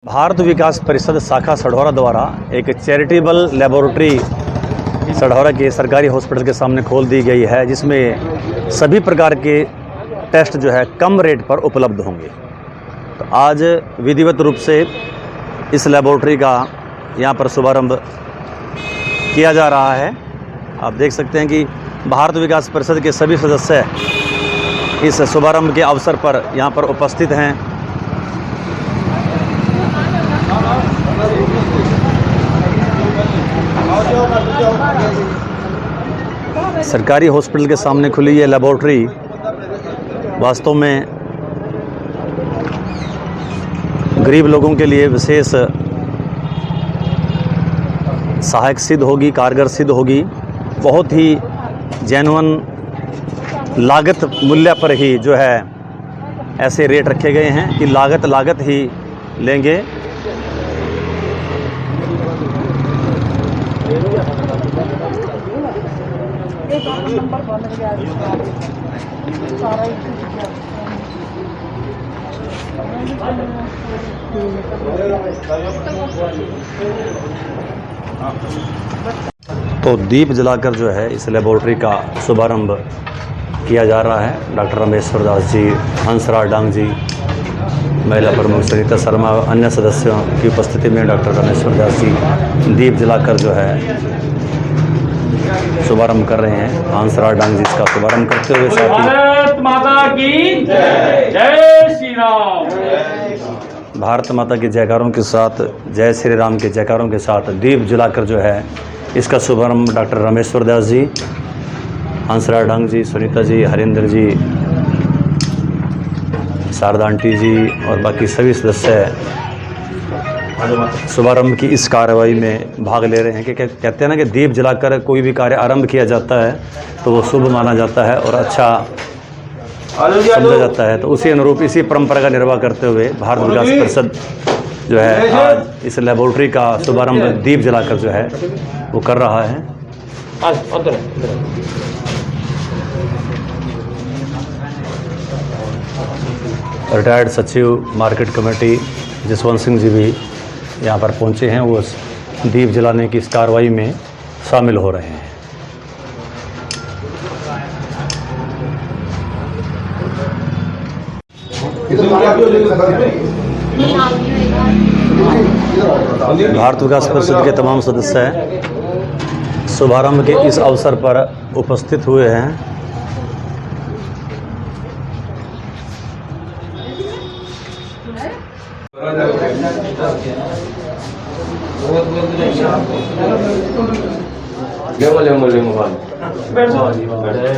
भारत विकास परिषद शाखा सढौरा द्वारा एक चैरिटेबल लेबोरेटरी सढौरा के सरकारी हॉस्पिटल के सामने खोल दी गई है, जिसमें सभी प्रकार के टेस्ट जो है कम रेट पर उपलब्ध होंगे। तो आज विधिवत रूप से इस लेबोरेटरी का यहाँ पर शुभारंभ किया जा रहा है। आप देख सकते हैं कि भारत विकास परिषद के सभी सदस्य इस शुभारंभ के अवसर पर यहाँ पर उपस्थित हैं। सरकारी हॉस्पिटल के सामने खुली ये लेबोरेटरी वास्तव में गरीब लोगों के लिए विशेष सहायक सिद्ध होगी, कारगर सिद्ध होगी। बहुत ही जेन्युइन लागत मूल्य पर ही जो है ऐसे रेट रखे गए हैं कि लागत ही लेंगे। तो दीप जलाकर जो है इस लेबोरेटरी का शुभारंभ किया जा रहा है। डॉक्टर रामेश्वर दास जी, हंसराज डांग जी, महिला प्रमुख सुनीता शर्मा, अन्य सदस्यों की उपस्थिति में डॉक्टर रामेश्वर दास जी दीप जलाकर जो है शुभारंभ कर रहे हैं। हंसराज डांग जी इसका शुभारंभ करते हुए साथ ही भारत माता की जय, जय श्री राम, भारत माता की जयकारों के साथ, जय श्री राम के जयकारों के साथ दीप जलाकर जो है इसका शुभारंभ डॉक्टर रामेश्वर दास जी, हंसराज डांग जी, सुनीता जी, हरिंदर जी, शारदा आंटी जी और बाकी सभी सदस्य शुभारंभ की इस कार्रवाई में भाग ले रहे हैं। कि कहते हैं ना कि दीप जलाकर कोई भी कार्य आरंभ किया जाता है तो वो शुभ माना जाता है और अच्छा समझा जाता है। तो उसी अनुरूप इसी परंपरा का निर्वाह करते हुए भारत विकास परिषद जो है आज इस लेबोरेटरी का शुभारंभ दीप जलाकर जो है वो कर रहा है। रिटायर्ड सचिव मार्केट कमेटी जसवंत सिंह जी भी यहाँ पर पहुँचे हैं। वो दीप जलाने की इस कार्रवाई में शामिल हो रहे हैं। भारत विकास परिषद के तमाम सदस्य शुभारंभ के इस अवसर पर उपस्थित हुए हैं।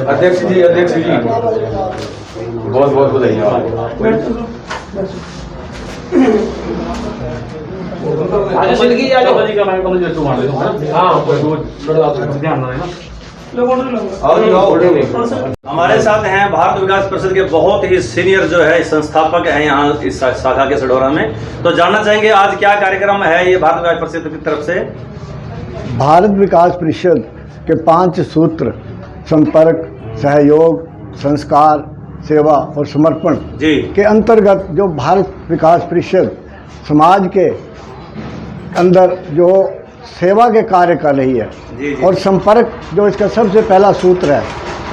अध्यक्ष जी बहुत बहुत बधाइयाँ। हमारे साथ हैं भारत विकास परिषद के बहुत ही सीनियर जो है संस्थापक हैं यहाँ इस शाखा के सढौरा में। तो जानना चाहेंगे आज क्या कार्यक्रम है ये भारत विकास परिषद की तरफ से। भारत विकास परिषद के 5 सूत्र संपर्क, सहयोग, संस्कार, सेवा और समर्पण जी के अंतर्गत जो भारत विकास परिषद समाज के अंदर जो सेवा के कार्य कर रही है जी। और संपर्क जो इसका सबसे पहला सूत्र है,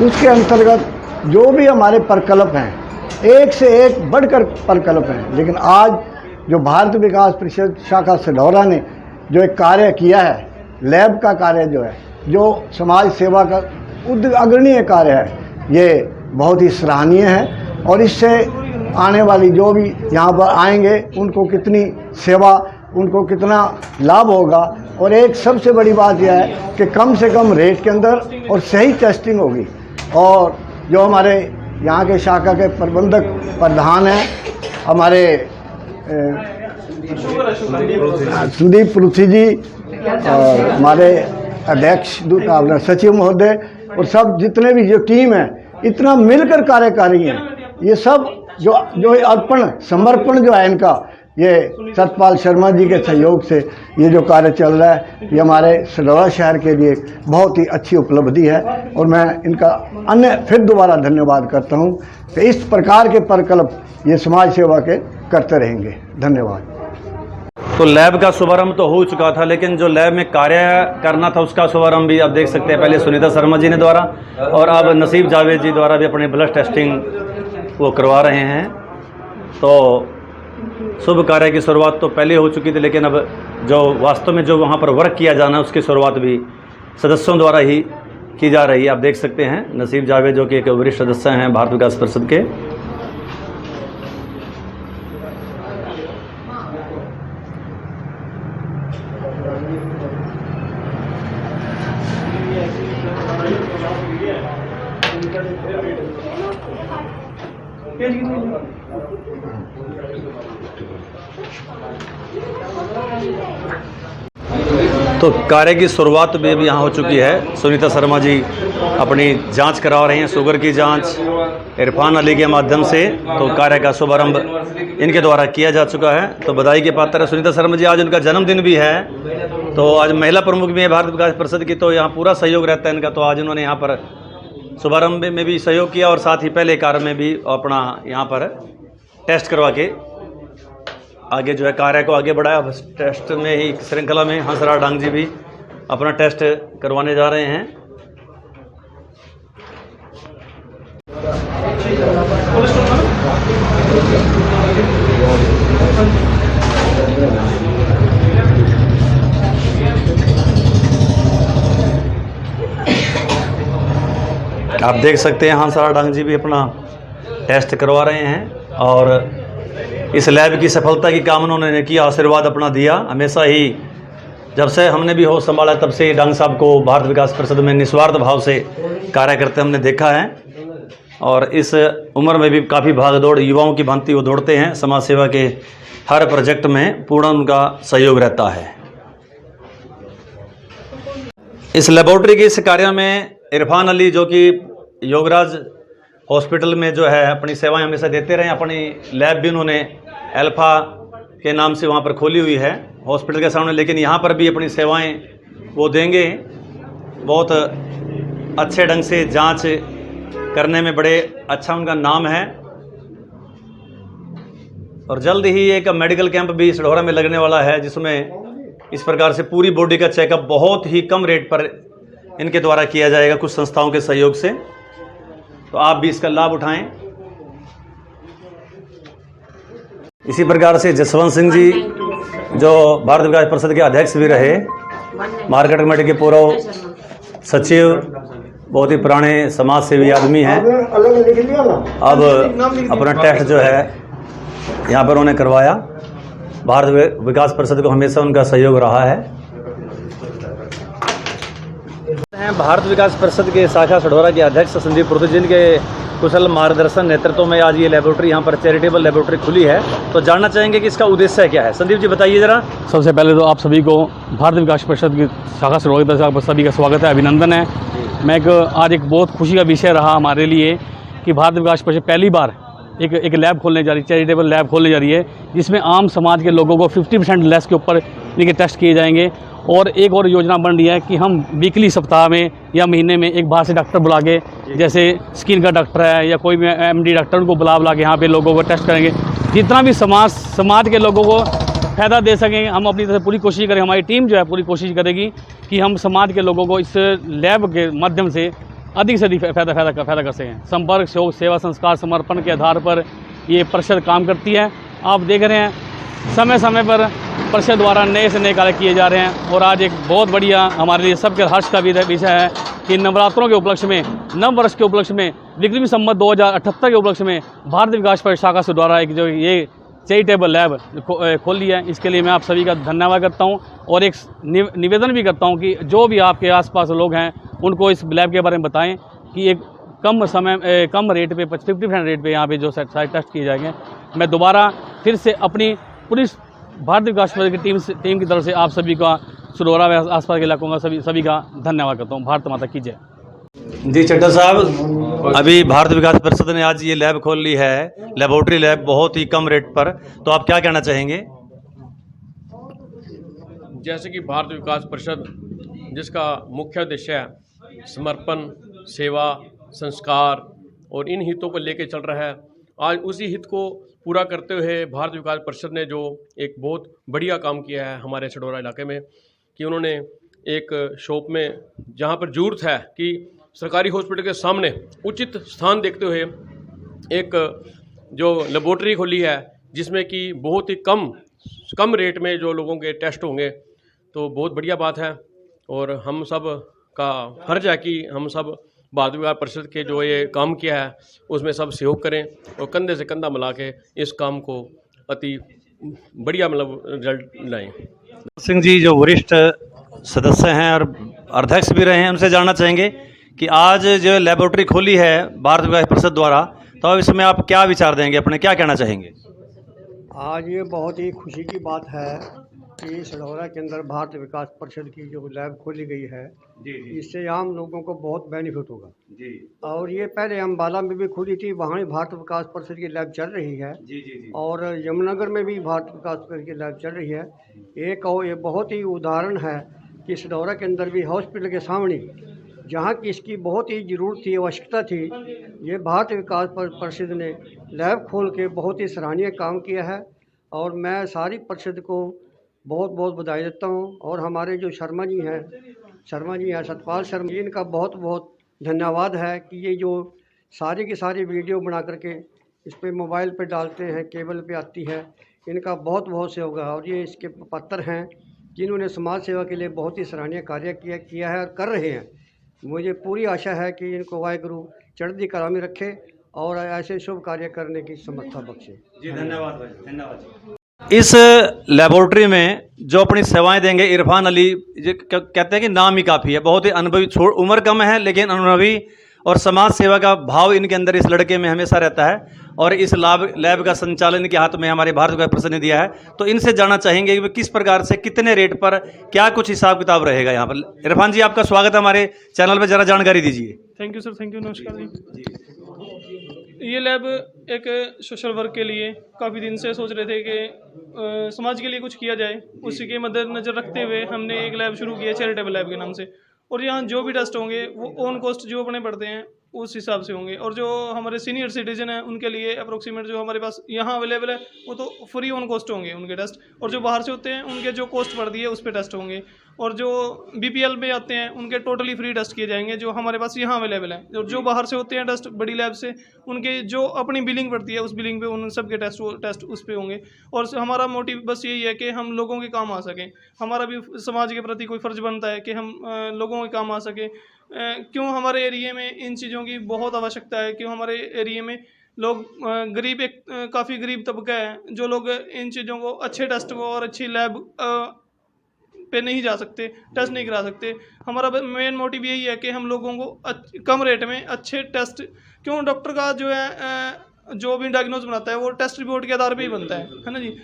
उसके अंतर्गत जो भी हमारे प्रकल्प हैं, एक से एक बढ़कर प्रकल्प हैं। लेकिन आज जो भारत विकास परिषद शाखा सढौरा ने जो एक कार्य किया है, लैब का कार्य जो है, जो समाज सेवा का अग्रणीय कार्य है, ये बहुत ही सराहनीय है। और इससे आने वाली जो भी यहाँ पर आएंगे उनको कितनी सेवा, उनको कितना लाभ होगा। और एक सबसे बड़ी बात यह है कि कम से कम रेट के अंदर और सही टेस्टिंग होगी। और जो हमारे यहाँ के शाखा के प्रबंधक प्रधान हैं हमारे संदीप पृथ्वी जी और हमारे अध्यक्ष सचिव महोदय और सब जितने भी जो टीम है इतना मिलकर कार्य कर रही है। ये सब जो अर्पण समर्पण जो है इनका, ये सतपाल शर्मा जी के सहयोग से ये जो कार्य चल रहा है, ये हमारे सढौरा शहर के लिए बहुत ही अच्छी उपलब्धि है। और मैं इनका फिर दोबारा धन्यवाद करता हूँ कि इस प्रकार के प्रकल्प ये समाज सेवा के करते रहेंगे। धन्यवाद। तो लैब का शुभारंभ तो हो चुका था, लेकिन जो लैब में कार्य करना था उसका शुभारंभ भी आप देख सकते हैं पहले सुनीता शर्मा जी ने द्वारा, और अब नसीब जावेद जी द्वारा भी अपने ब्लड टेस्टिंग वो करवा रहे हैं। तो शुभ कार्य की शुरुआत तो पहले हो चुकी थी, लेकिन अब जो वास्तव में जो वहाँ पर वर्क किया जाना है उसकी शुरुआत भी सदस्यों द्वारा ही की जा रही है। आप देख सकते हैं नसीब जावेद जो कि एक वरिष्ठ सदस्य हैं भारत विकास परिषद के। तो कार्य की शुरुआत भी अभी यहाँ हो चुकी है। सुनीता शर्मा जी अपनी जांच करवा रही हैं, शुगर की जांच इरफान अली के माध्यम से। तो कार्य का शुभारंभ इनके द्वारा किया जा चुका है। तो बधाई के पात्र है सुनीता शर्मा जी, आज उनका जन्मदिन भी है। तो आज महिला प्रमुख भी है भारत विकास परिषद की, तो यहाँ पूरा सहयोग रहता है इनका। तो आज उन्होंने यहाँ पर शुभारंभ में भी सहयोग किया और साथ ही पहले कार्य में भी अपना यहाँ पर टेस्ट करवा के आगे जो है कार्य को आगे बढ़ाया। बस टेस्ट में ही श्रृंखला में हंसराज डांग जी भी अपना टेस्ट करवाने जा रहे हैं। आप देख सकते हैं हंसराज डांग जी भी अपना टेस्ट करवा रहे हैं और इस लैब की सफलता की कामना उन्होंने किया, आशीर्वाद अपना दिया। हमेशा ही जब से हमने भी होश संभाला तब से डांग साहब को भारत विकास परिषद में निस्वार्थ भाव से कार्य करते हमने देखा है, और इस उम्र में भी काफ़ी भाग दौड़ युवाओं की भांति वो दौड़ते हैं। समाज सेवा के हर प्रोजेक्ट में पूर्ण उनका सहयोग रहता है। इस लेबोरेटरी के इस कार्य में इरफान अली जो कि योगराज हॉस्पिटल में जो है अपनी सेवाएं हमेशा देते रहे, अपनी लैब भी उन्होंने अल्फा के नाम से वहाँ पर खोली हुई है हॉस्पिटल के सामने, लेकिन यहाँ पर भी अपनी सेवाएं वो देंगे। बहुत अच्छे ढंग से जांच करने में बड़े अच्छा उनका नाम है, और जल्द ही एक मेडिकल कैंप भी सढौरा में लगने वाला है, जिसमें इस प्रकार से पूरी बॉडी का चेकअप बहुत ही कम रेट पर इनके द्वारा किया जाएगा कुछ संस्थाओं के सहयोग से। तो आप भी इसका लाभ उठाएं। इसी प्रकार से जसवंत सिंह जी जो भारत विकास परिषद के अध्यक्ष भी रहे, मार्केट कमेटी के पूर्व सचिव, बहुत ही पुराने समाज सेवी आदमी हैं। अब अपना टेस्ट जो है यहाँ पर उन्होंने करवाया। भारत विकास परिषद को हमेशा उनका सहयोग रहा है। भारत विकास परिषद के शाखा सढौरा के अध्यक्ष संदीप पुरोहित जी के कुशल मार्गदर्शन नेतृत्व में आज ये लेबोरेटरी यहाँ पर चैरिटेबल लेबोरेटरी खुली है। तो जानना चाहेंगे कि इसका उद्देश्य क्या है। संदीप जी बताइए जरा। सबसे पहले तो आप सभी को भारत विकास परिषद की शाखा सढौरा की तरफ से सभी का स्वागत है, अभिनंदन है। आज एक बहुत खुशी का विषय रहा हमारे लिए कि भारत विकास परिषद पहली बार एक लैब खोलने जा रही है, चैरिटेबल लैब खोलने जा रही है, जिसमें आम समाज के लोगों को 50% लेस के ऊपर इनके टेस्ट किए जाएंगे। और एक और योजना बन रही है कि हम वीकली, सप्ताह में या महीने में एक बाहर से डॉक्टर बुला के, जैसे स्किन का डॉक्टर है या कोई भी MD डॉक्टर, उनको बुला के यहाँ पे लोगों को टेस्ट करेंगे। जितना भी समाज के लोगों को फ़ायदा दे सकें, हम अपनी तरफ से पूरी कोशिश करें। हमारी टीम जो है पूरी कोशिश करेगी कि हम समाज के लोगों को इस लैब के माध्यम से अधिक से अधिक फ़ायदा कर सकें। संपर्क, सहयोग, सेवा, संस्कार, समर्पण के आधार पर ये परिषद काम करती है। आप देख रहे हैं समय समय पर परिषद द्वारा नए से नए कार्य किए जा रहे हैं। और आज एक बहुत बढ़िया हमारे लिए सबके हर्ष का विषय है कि नवरात्रों के उपलक्ष्य में, नव वर्ष के उपलक्ष्य में, विक्रमी संवत 2078 के उपलक्ष्य में भारत विकास परिषद शाखा से द्वारा एक जो ये चैरिटेबल लैब खोल लिया है। इसके लिए मैं आप सभी का धन्यवाद करता हूं और एक निवेदन भी करता हूं कि जो भी आपके आसपास लोग हैं उनको इस लैब के बारे में बताएं कि एक कम रेट पे 50% रेट पे यहाँ पे जो सारे टेस्ट किए जाएंगे। मैं दोबारा फिर से अपनी पूरी भारत विकास परिषद की टीम की तरफ से आप सभी का, सढौरा व आसपास के इलाकों का सभी का धन्यवाद करता हूँ। भारत माता की जय। जी चड्ढा साहब, अभी भारत विकास परिषद ने आज ये लैब खोल ली है, लेबोरेटरी लैब, बहुत ही कम रेट पर, तो आप क्या कहना चाहेंगे? जैसे कि भारत विकास परिषद जिसका मुख्य उद्देश्य है समर्पण, सेवा, संस्कार और इन हितों को लेकर चल रहा है, आज उसी हित को पूरा करते हुए भारत विकास परिषद ने जो एक बहुत बढ़िया काम किया है हमारे सढौरा इलाके में, कि उन्होंने एक शॉप में जहाँ पर जरूरत है कि सरकारी हॉस्पिटल के सामने उचित स्थान देखते हुए एक जो लेबोरेटरी खोली है, जिसमें कि बहुत ही कम रेट में जो लोगों के टेस्ट होंगे, तो बहुत बढ़िया बात है। और हम सब का फर्ज है कि हम सब भारत विकास परिषद के जो ये काम किया है उसमें सब सहयोग करें और कंधे से कंधा मिला के इस काम को अति बढ़िया मतलब रिजल्ट लाएं। सिंह जी जो वरिष्ठ सदस्य हैं और अध्यक्ष भी रहे हैं, उनसे जानना चाहेंगे कि आज जो लेबोरेटरी खोली है भारत विकास परिषद द्वारा, तो अब इसमें आप क्या विचार देंगे, अपने क्या कहना चाहेंगे? आज ये बहुत ही खुशी की बात है कि सढौरा के अंदर भारत विकास परिषद की जो लैब खोली गई है, इससे आम लोगों को बहुत बेनिफिट होगा जी। और ये पहले अम्बाला में भी खुली थी, वहाँ भी भारत विकास परिषद की लैब चल रही है जी। और यमुनानगर में भी भारत विकास परिषद की लैब चल रही है। एक और ये बहुत ही उदाहरण है कि सढौरा के अंदर भी हॉस्पिटल के सामने जहाँ की इसकी बहुत ही ज़रूरत थी, आवश्यकता थी, ये भारत विकास परिषद ने लैब खोल के बहुत ही सराहनीय काम किया है। और मैं सारी परिषद को बहुत बहुत बधाई देता हूँ। और हमारे जो शर्मा जी हैं सतपाल शर्मा जी, इनका बहुत बहुत धन्यवाद है कि ये जो सारी की सारी वीडियो बना करके इस पर मोबाइल पे डालते हैं, केबल पे आती है, इनका बहुत बहुत सहयोग है। और ये इसके पत्र हैं जिन्होंने समाज सेवा के लिए बहुत ही सराहनीय कार्य किया है और कर रहे हैं। मुझे पूरी आशा है कि इनको वाहेगुरु चढ़ती कला में रखे और ऐसे शुभ कार्य करने की समर्था बख्शे जी। धन्यवाद भाई, धन्यवाद। इस लेबोरेटरी में जो अपनी सेवाएं देंगे इरफान अली, जो कहते हैं कि नाम ही काफ़ी है, बहुत ही अनुभवी, उम्र कम है लेकिन अनुभवी और समाज सेवा का भाव इनके अंदर इस लड़के में हमेशा रहता है। और इस लैब का संचालन इनके हाथ में हमारे भारत विकास परिषद ने दिया है। तो इनसे जानना चाहेंगे कि किस प्रकार से, कितने रेट पर, क्या कुछ हिसाब किताब रहेगा यहाँ पर। इरफान जी आपका स्वागत है हमारे चैनल पर, ज़रा जानकारी दीजिए। Thank you sir, thank you, नमस्कार जी। ये लैब एक सोशल वर्क के लिए काफ़ी दिन से सोच रहे थे कि समाज के लिए कुछ किया जाए, उसी के मद्देनजर रखते हुए हमने एक लैब शुरू की है चैरिटेबल लैब के नाम से। और यहाँ जो भी टेस्ट होंगे वो ऑन कॉस्ट जो अपने पड़ते हैं उस हिसाब से होंगे। और जो हमारे सीनियर सिटीजन हैं उनके लिए अप्रोक्सीमेट जो हमारे पास यहाँ अवेलेबल है वो तो फ्री ऑन कॉस्ट होंगे उनके टेस्ट। और जो बाहर से होते हैं उनके जो कॉस्ट पड़ती है उस पर टेस्ट होंगे। और जो BPL में आते हैं उनके टोटली फ्री टेस्ट किए जाएंगे जो हमारे पास यहाँ अवेलेबल है। और जो बाहर से होते हैं टेस्ट बड़ी लैब से, उनके जो अपनी बिलिंग पड़ती है उस बिलिंग पे उन सब के टेस्ट उस पे होंगे। और हमारा मोटिव बस यही है कि हम लोगों के काम आ सकें। हमारा भी समाज के प्रति कोई फ़र्ज बनता है कि हम लोगों के काम आ सकें। क्यों हमारे एरिए में इन चीज़ों की बहुत आवश्यकता है, क्यों हमारे एरिए में लोग गरीब, एक काफ़ी गरीब तबका है जो लोग इन चीज़ों को, अच्छे टेस्ट को और अच्छी लैब पे नहीं जा सकते, टेस्ट नहीं करा सकते। हमारा मेन मोटिव यही है कि हम लोगों को कम रेट में अच्छे टेस्ट, क्यों डॉक्टर का जो है जो भी डायग्नोज बनाता है वो टेस्ट रिपोर्ट के आधार पे ही बनता है ना जी।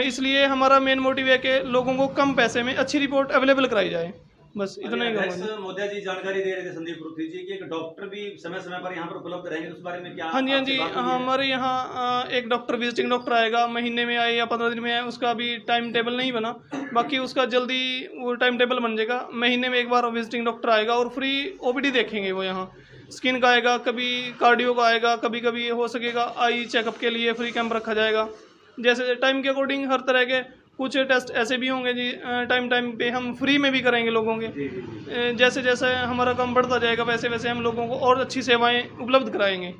इसलिए हमारा मेन मोटिव है कि लोगों को कम पैसे में अच्छी रिपोर्ट अवेलेबल कराई जाए, बस इतना ही कहूँगा। मोदिया जी जानकारी दे रहे थे संदीप पृथ्वी जी कि एक डॉक्टर भी समय समय पर यहाँ पर उपलब्ध रहेंगे, उस बारे में क्या? हाँ जी, हमारे यहाँ एक डॉक्टर, विजिटिंग डॉक्टर आएगा, महीने में आए या 15 दिन में आए, उसका अभी टाइम टेबल नहीं बना, बाकी उसका जल्दी वो टाइम टेबल बन जाएगा। महीने में एक बार विजिटिंग डॉक्टर आएगा और फ्री OPD देखेंगे वो। यहाँ स्किन का आएगा, कभी कार्डियो का आएगा, कभी कभी हो सकेगा आई चेकअप के लिए फ्री कैंप रखा जाएगा। जैसे टाइम के अकॉर्डिंग हर तरह के कुछ टेस्ट ऐसे भी होंगे जी, टाइम पे हम फ्री में भी करेंगे लोगों के। जैसे जैसे हमारा काम बढ़ता जाएगा वैसे वैसे हम लोगों को और अच्छी सेवाएं उपलब्ध कराएंगे।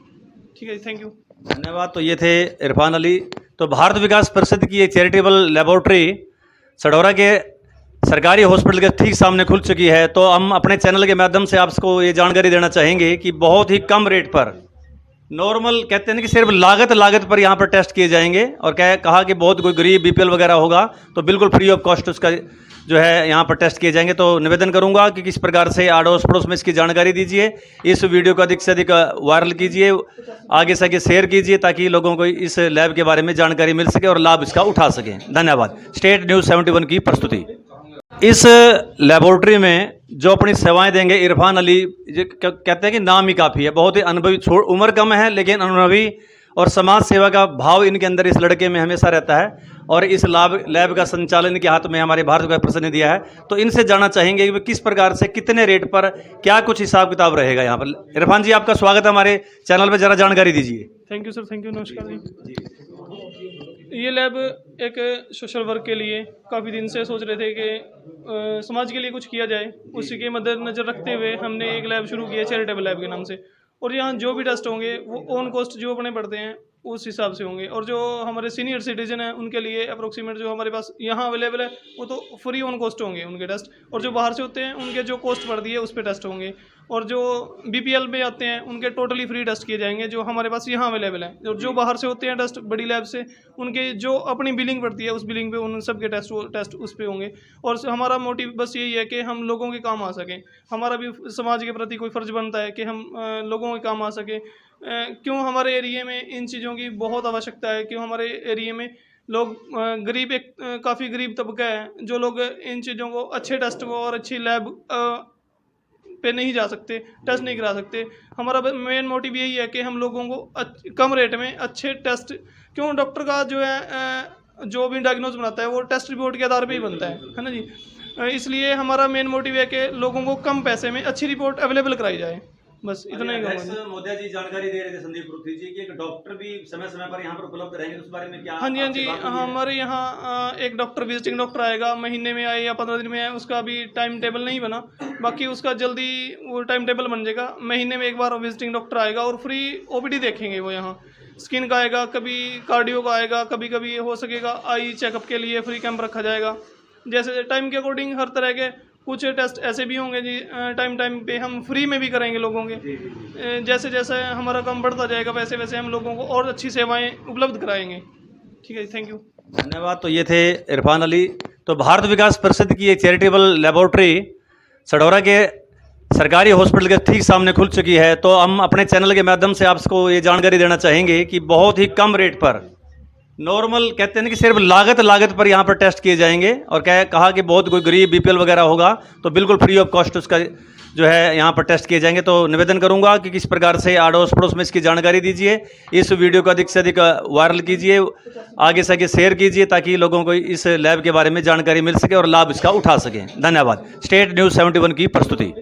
ठीक है, थैंक यू, धन्यवाद। तो ये थे इरफान अली। तो भारत विकास परिषद की ये चैरिटेबल लेबोरेटरी सढौरा के सरकारी हॉस्पिटल के ठीक सामने खुल चुकी है। तो हम अपने चैनल के माध्यम से आपको ये जानकारी देना चाहेंगे कि बहुत ही कम रेट पर, नॉर्मल कहते हैं कि सिर्फ लागत पर यहाँ पर टेस्ट किए जाएंगे। और कहा कि बहुत कोई गरीब BPL वगैरह होगा तो बिल्कुल फ्री ऑफ कॉस्ट उसका जो है यहाँ पर टेस्ट किए जाएंगे। तो निवेदन करूंगा कि किस प्रकार से आड़ोस पड़ोस में इसकी जानकारी दीजिए, इस वीडियो को अधिक से अधिक वायरल कीजिए, आगे से आगे शेयर कीजिए ताकि लोगों को इस लैब के बारे में जानकारी मिल सके और लाभ इसका उठा सकें। धन्यवाद। स्टेट न्यूज़ 71 की प्रस्तुति। इस लेबोरेटरी में जो अपनी सेवाएं देंगे इरफान अली, जो कहते हैं कि नाम ही काफ़ी है, बहुत ही अनुभवी, उम्र कम है लेकिन अनुभवी और समाज सेवा का भाव इनके अंदर इस लड़के में हमेशा रहता है। और इस लैब का संचालन के हाथ में हमारे भारत विकास परिषद ने दिया है। तो इनसे जानना चाहेंगे कि किस प्रकार से, कितने रेट पर, क्या कुछ हिसाब किताब रहेगा यहाँ पर। इरफान जी, आपका स्वागत है हमारे चैनल पर, ज़रा जानकारी दीजिए। Thank you sir, thank you, नमस्कार जी। ये लैब एक सोशल वर्क के लिए काफ़ी दिन से सोच रहे थे कि समाज के लिए कुछ किया जाए, उसी के मद्देनजर रखते हुए हमने एक लैब शुरू किया चैरिटेबल लैब के नाम से। और यहाँ जो भी टेस्ट होंगे वो ऑन कॉस्ट जो अपने पड़ते हैं उस हिसाब से होंगे। और जो हमारे सीनियर सिटीजन हैं उनके लिए अप्रोक्सीमेट जो हमारे पास यहाँ अवेलेबल है वो तो फ्री ऑन कॉस्ट होंगे उनके टेस्ट। और जो बाहर से होते हैं उनके जो कॉस्ट पड़ती है उस पर टेस्ट होंगे। और जो BPL में आते हैं उनके टोटली फ्री टेस्ट किए जाएंगे जो हमारे पास यहाँ अवेलेबल है। और जो बाहर से होते हैं टेस्ट बड़ी लैब से, उनके जो अपनी बिलिंग पड़ती है उस बिलिंग पे उन सब के टेस्ट उस पे होंगे। और हमारा मोटिव बस यही है कि हम लोगों के काम आ सकें। हमारा भी समाज के प्रति कोई फ़र्ज बनता है कि हम लोगों के काम आ सकें। क्यों हमारे एरिया में इन चीज़ों की बहुत आवश्यकता है, क्यों हमारे एरिया में लोग गरीब, एक काफ़ी गरीब तबका है जो लोग इन चीज़ों को, अच्छे टेस्ट को और अच्छी लैब पे नहीं जा सकते, टेस्ट नहीं करा सकते। हमारा मेन मोटिव यही है कि हम लोगों को कम रेट में अच्छे टेस्ट, क्यों डॉक्टर का जो है जो भी डायग्नोज बनाता है वो टेस्ट रिपोर्ट के आधार पे ही बनता है ना जी। इसलिए हमारा मेन मोटिव है कि लोगों को कम पैसे में अच्छी रिपोर्ट अवेलेबल कराई जाए, बस इतना ही कहूँगा। मोदिया जी जानकारी दे रहे थे संदीप पृथ्वी जी कि एक डॉक्टर भी समय समय पर यहाँ पर उपलब्ध रहेंगे, उस बारे में क्या? हाँ जी, हाँ जी, हमारे यहाँ एक डॉक्टर, विजिटिंग डॉक्टर आएगा, महीने में आए या 15 दिन में आए, उसका अभी टाइम टेबल नहीं बना। बाकी उसका जल्दी वो टाइम टेबल बन जाएगा। महीने में एक बार विजिटिंग डॉक्टर आएगा और फ्री OPD देखेंगे वो। यहाँ स्किन का आएगा, कभी कार्डियो का आएगा, कभी कभी हो सकेगा आई चेकअप के लिए फ्री कैंप रखा जाएगा। जैसे टाइम के अकॉर्डिंग हर तरह के कुछ टेस्ट ऐसे भी होंगे जी, टाइम पे हम फ्री में भी करेंगे लोगों के। जैसे जैसे हमारा काम बढ़ता जाएगा वैसे वैसे हम लोगों को और अच्छी सेवाएं उपलब्ध कराएंगे। ठीक है जी, थैंक यू, धन्यवाद। तो ये थे इरफान अली। तो भारत विकास परिषद की एक चैरिटेबल लेबोरेटरी सढौरा के सरकारी हॉस्पिटल के ठीक सामने खुल चुकी है। तो हम अपने चैनल के माध्यम से आपको ये जानकारी देना चाहेंगे कि बहुत ही कम रेट पर, नॉर्मल कहते हैं ना कि सिर्फ लागत पर यहाँ पर टेस्ट किए जाएंगे। और कहा कि बहुत कोई गरीब BPL वगैरह होगा तो बिल्कुल फ्री ऑफ कॉस्ट उसका जो है यहाँ पर टेस्ट किए जाएंगे। तो निवेदन करूँगा कि किस प्रकार से आड़ोस पड़ोस में इसकी जानकारी दीजिए, इस वीडियो को अधिक से अधिक वायरल कीजिए, आगे से आगे शेयर कीजिए ताकि लोगों को इस लैब के बारे में जानकारी मिल सके और लाभ इसका उठा सकें। धन्यवाद। स्टेट न्यूज़ 71 की प्रस्तुति।